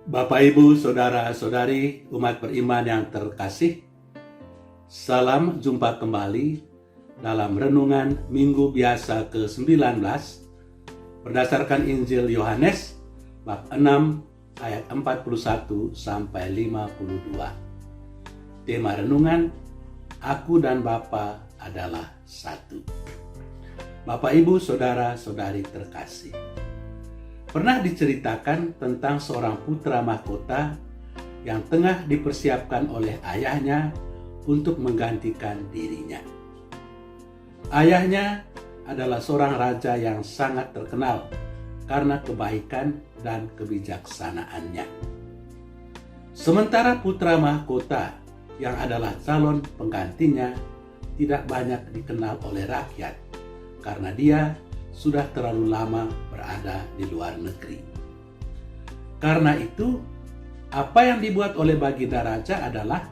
Bapak, Ibu, Saudara-saudari, umat beriman yang terkasih, salam jumpa kembali dalam Renungan Minggu Biasa ke-19 berdasarkan Injil Yohanes bab 6 ayat 41 sampai 52. Tema renungan, Aku dan Bapa adalah satu. Bapak, Ibu, Saudara-saudari terkasih, pernah diceritakan tentang seorang putra mahkota yang tengah dipersiapkan oleh ayahnya untuk menggantikan dirinya. Ayahnya adalah seorang raja yang sangat terkenal karena kebaikan dan kebijaksanaannya. Sementara putra mahkota yang adalah calon penggantinya tidak banyak dikenal oleh rakyat karena dia sudah terlalu lama berada di luar negeri. Karena itu, apa yang dibuat oleh Baginda Raja adalah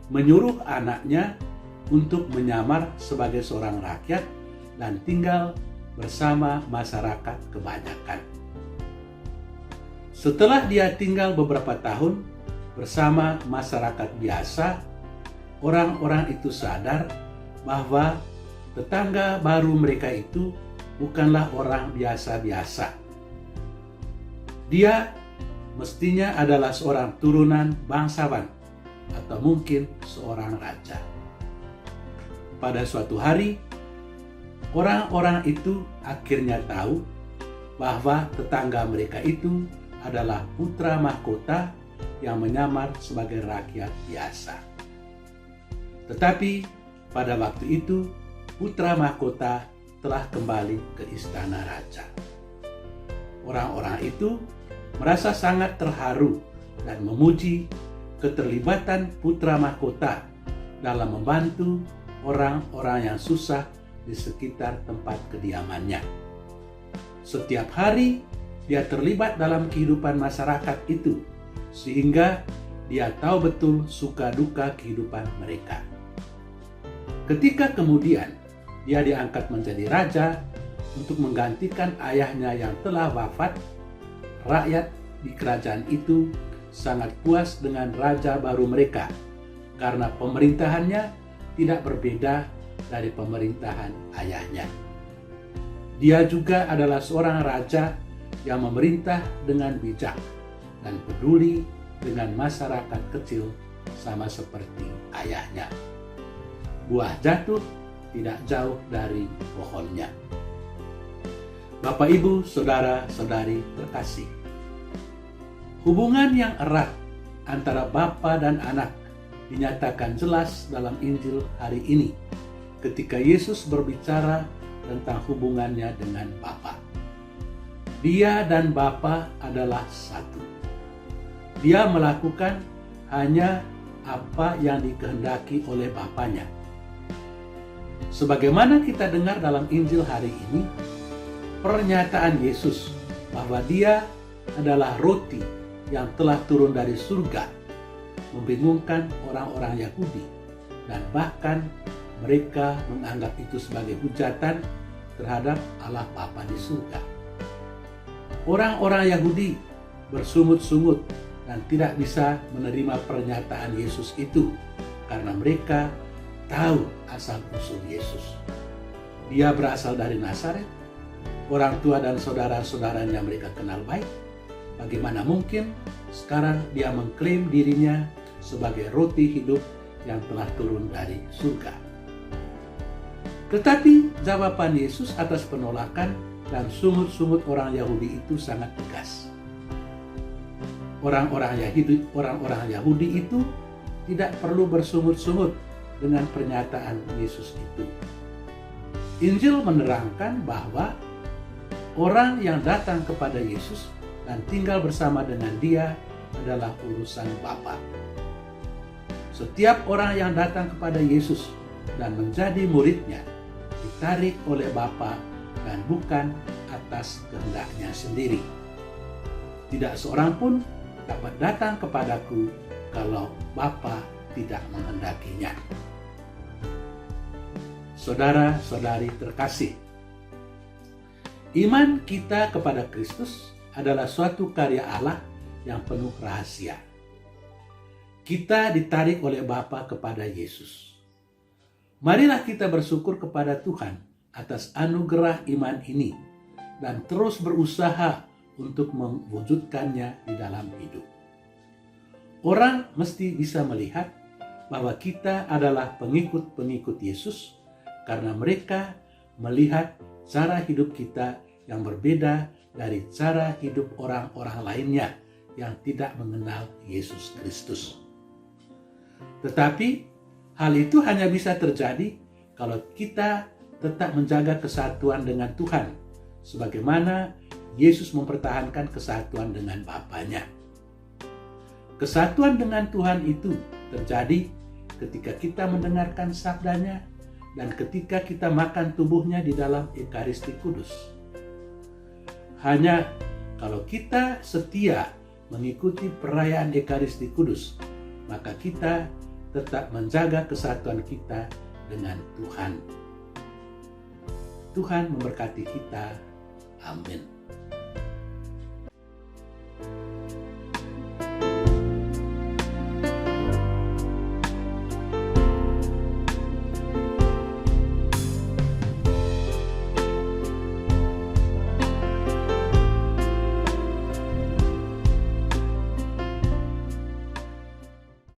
menyuruh anaknya untuk menyamar sebagai seorang rakyat dan tinggal bersama masyarakat kebanyakan. Setelah dia tinggal beberapa tahun bersama masyarakat biasa, orang-orang itu sadar bahwa tetangga baru mereka itu bukanlah orang biasa-biasa. Dia mestinya adalah seorang turunan bangsawan atau mungkin seorang raja. Pada suatu hari, orang-orang itu akhirnya tahu bahwa tetangga mereka itu adalah putra mahkota yang menyamar sebagai rakyat biasa. Tetapi pada waktu itu, putra mahkota telah kembali ke istana raja. Orang-orang itu merasa sangat terharu dan memuji keterlibatan putra mahkota dalam membantu orang-orang yang susah di sekitar tempat kediamannya. Setiap hari dia terlibat dalam kehidupan masyarakat itu, sehingga dia tahu betul suka duka kehidupan mereka. Ketika kemudian dia diangkat menjadi raja untuk menggantikan ayahnya yang telah wafat, rakyat di kerajaan itu sangat puas dengan raja baru mereka karena pemerintahannya tidak berbeda dari pemerintahan ayahnya. Dia juga adalah seorang raja yang memerintah dengan bijak dan peduli dengan masyarakat kecil sama seperti ayahnya. Buah jatuh tidak jauh dari pohonnya. Bapak, Ibu, Saudara-saudari terkasih, hubungan yang erat antara Bapa dan Anak dinyatakan jelas dalam Injil hari ini ketika Yesus berbicara tentang hubungannya dengan Bapa. Dia dan Bapa adalah satu. Dia melakukan hanya apa yang dikehendaki oleh Bapanya. Sebagaimana kita dengar dalam Injil hari ini, pernyataan Yesus bahwa dia adalah roti yang telah turun dari surga membingungkan orang-orang Yahudi, dan bahkan mereka menganggap itu sebagai hujatan terhadap Allah Bapa di surga. Orang-orang Yahudi bersungut-sungut dan tidak bisa menerima pernyataan Yesus itu karena mereka tahu asal-usul Yesus. Dia berasal dari Nazaret, orang tua dan saudara-saudaranya mereka kenal baik. Bagaimana mungkin sekarang dia mengklaim dirinya sebagai roti hidup yang telah turun dari surga? Tetapi jawaban Yesus atas penolakan dan sungut-sungut orang Yahudi itu sangat tegas. Orang-orang Yahudi itu tidak perlu bersungut-sungut dengan pernyataan Yesus itu. Injil menerangkan bahwa orang yang datang kepada Yesus dan tinggal bersama dengan dia adalah urusan Bapa. Setiap orang yang datang kepada Yesus dan menjadi muridnya ditarik oleh Bapa dan bukan atas kehendaknya sendiri. Tidak seorang pun dapat datang kepadaku kalau Bapa tidak menghendakinya. Saudara-saudari terkasih, iman kita kepada Kristus adalah suatu karya Allah yang penuh rahasia. Kita ditarik oleh Bapa kepada Yesus. Marilah kita bersyukur kepada Tuhan atas anugerah iman ini dan terus berusaha untuk mewujudkannya di dalam hidup. Orang mesti bisa melihat bahwa kita adalah pengikut-pengikut Yesus karena mereka melihat cara hidup kita yang berbeda dari cara hidup orang-orang lainnya yang tidak mengenal Yesus Kristus. Tetapi hal itu hanya bisa terjadi kalau kita tetap menjaga kesatuan dengan Tuhan, sebagaimana Yesus mempertahankan kesatuan dengan Bapanya. Kesatuan dengan Tuhan itu terjadi ketika kita mendengarkan sabdanya dan ketika kita makan tubuhnya di dalam Ekaristi Kudus. Hanya kalau kita setia mengikuti perayaan Ekaristi Kudus, maka kita tetap menjaga kesatuan kita dengan Tuhan. Tuhan memberkati kita. Amin.